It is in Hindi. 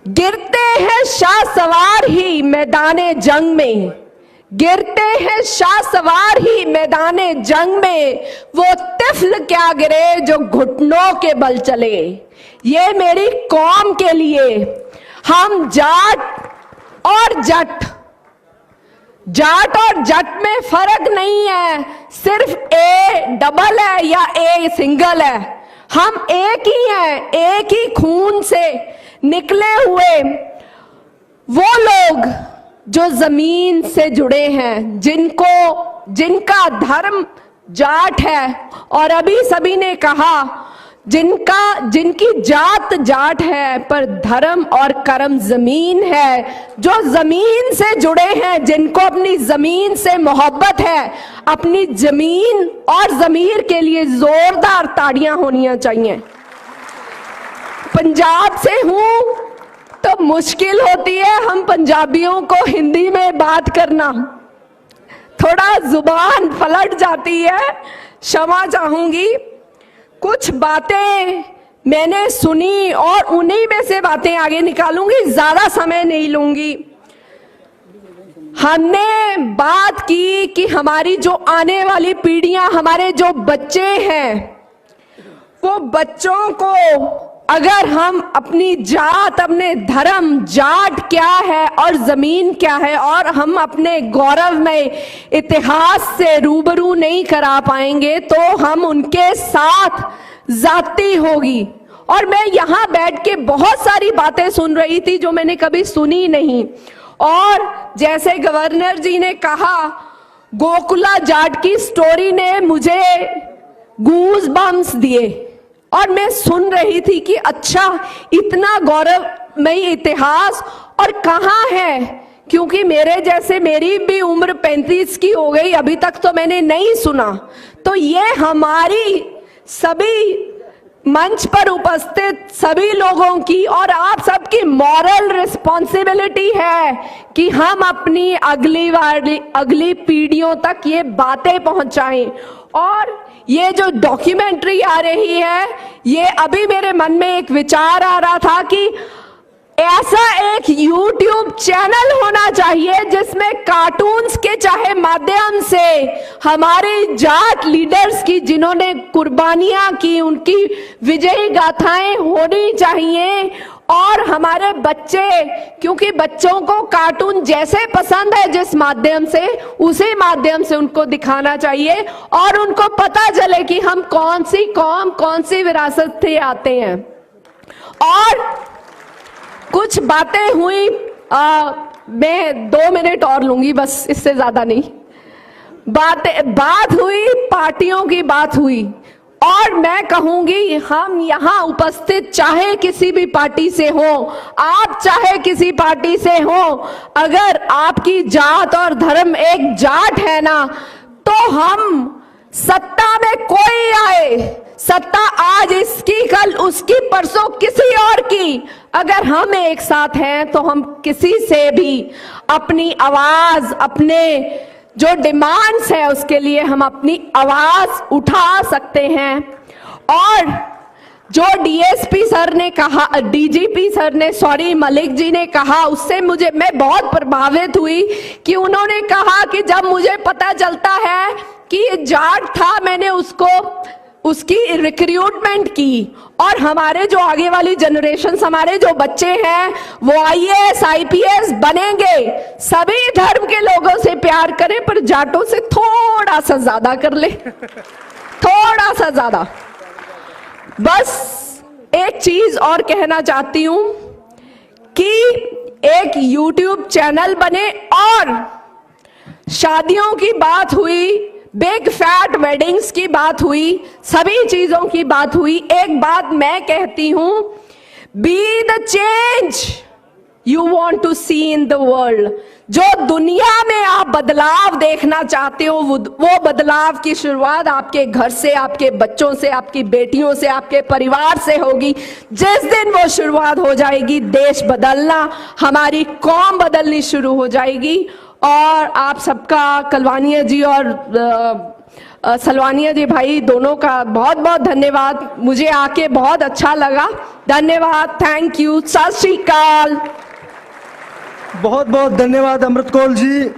गिरते हैं शाह सवार ही मैदाने जंग में, गिरते हैं शाह सवार ही मैदाने जंग में, वो तिफल क्या गिरे जो घुटनों के बल चले। ये मेरी कौम के लिए हम जाट और जट में फर्क नहीं है, सिर्फ ए डबल है या ए सिंगल है। हम एक ही हैं, एक ही खून से निकले हुए वो लोग जो जमीन से जुड़े हैं, जिनका धर्म जाट है। और अभी सभी ने कहा जिनकी जात जाट है पर धर्म और कर्म जमीन है, जो जमीन से जुड़े हैं, जिनको अपनी जमीन से मोहब्बत है, अपनी जमीन और जमीर के लिए जोरदार ताड़ियां होनी चाहिए। पंजाब से हूं तो मुश्किल होती है हम पंजाबियों को हिंदी में बात करना, थोड़ा जुबान पलट जाती है, क्षमा चाहूंगी। कुछ बातें मैंने सुनी और उन्हीं में से बातें आगे निकालूंगी, ज्यादा समय नहीं लूंगी। हमने बात की कि हमारी जो आने वाली पीढ़ियां, हमारे जो बच्चे हैं, वो बच्चों को अगर हम अपनी जात, अपने धर्म, जाट क्या है और जमीन क्या है, और हम अपने गौरवमय इतिहास से रूबरू नहीं करा पाएंगे तो हम उनके साथ जाती होगी। और मैं यहां बैठ के बहुत सारी बातें सुन रही थी जो मैंने कभी सुनी नहीं। और जैसे गवर्नर जी ने कहा, गोकुला जाट की स्टोरी ने मुझे गूज बम्स दिए और मैं सुन रही थी कि अच्छा, इतना गौरवमयी इतिहास और कहाँ है, क्योंकि मेरी भी उम्र 35 की हो गई, अभी तक तो मैंने नहीं सुना। तो ये हमारी सभी मंच पर उपस्थित सभी लोगों की और आप सबकी मॉरल रिस्पॉन्सिबिलिटी है कि हम अपनी अगली पीढ़ियों तक ये बातें पहुंचाएं। और ये जो डॉक्यूमेंट्री आ रही है, ये अभी मेरे मन में एक विचार आ रहा था कि ऐसा एक YouTube चैनल होना चाहिए जिसमें कार्टून्स के चाहे माध्यम से हमारे जाट लीडर्स की, जिन्होंने कुर्बानियां की, उनकी विजयी गाथाएं होनी चाहिए। और हमारे बच्चे, क्योंकि बच्चों को कार्टून जैसे पसंद है जिस माध्यम से, उसी माध्यम से उनको दिखाना चाहिए और उनको पता चले कि हम कौन सी कौम, कौन सी विरासत से आते हैं। और कुछ बातें हुई, मैं 2 मिनट और लूंगी बस, इससे ज्यादा नहीं। बात हुई, पार्टियों की बात हुई, और मैं कहूंगी हम यहाँ उपस्थित चाहे किसी भी पार्टी से हो, आप चाहे किसी पार्टी से हो, अगर आपकी जात और धर्म एक जाट है ना, तो हम सत्ता में कोई आए, सत्ता आज इसकी, कल उसकी, परसों किसी और की, अगर हम एक साथ हैं तो हम किसी से भी अपनी आवाज, अपने जो डिमांड्स है उसके लिए हम अपनी आवाज उठा सकते हैं। और जो डीएसपी सर ने कहा, डीजीपी सर ने, सॉरी, मलिक जी ने कहा, उससे मैं बहुत प्रभावित हुई कि उन्होंने कहा कि जब मुझे पता चलता है कि ये जाट था, मैंने उसकी रिक्रूटमेंट की, और हमारे जो आगे वाली जनरेशन, हमारे जो बच्चे हैं वो आईएएस आईपीएस बनेंगे। सभी धर्म के लोगों से प्यार करें पर जाटों से थोड़ा सा ज्यादा कर ले, थोड़ा सा ज्यादा। बस एक चीज और कहना चाहती हूं कि एक YouTube चैनल बने, और शादियों की बात हुई, बिग फैट वेडिंग्स की बात हुई, सभी चीजों की बात हुई। एक बात मैं कहती हूं, be the change you want to see in the world. जो दुनिया में आप बदलाव देखना चाहते हो, वो बदलाव की शुरुआत आपके घर से, आपके बच्चों से, आपकी बेटियों से, आपके परिवार से होगी। जिस दिन वो शुरुआत हो जाएगी, देश बदलना, हमारी कौम बदलनी शुरू हो जाएगी। और आप सबका, कलवानिया जी और सलवानिया जी भाई दोनों का बहुत बहुत धन्यवाद। मुझे आके बहुत अच्छा लगा। धन्यवाद, थैंक यू, सत श्री अकाल। बहुत बहुत धन्यवाद अमृत कौर जी।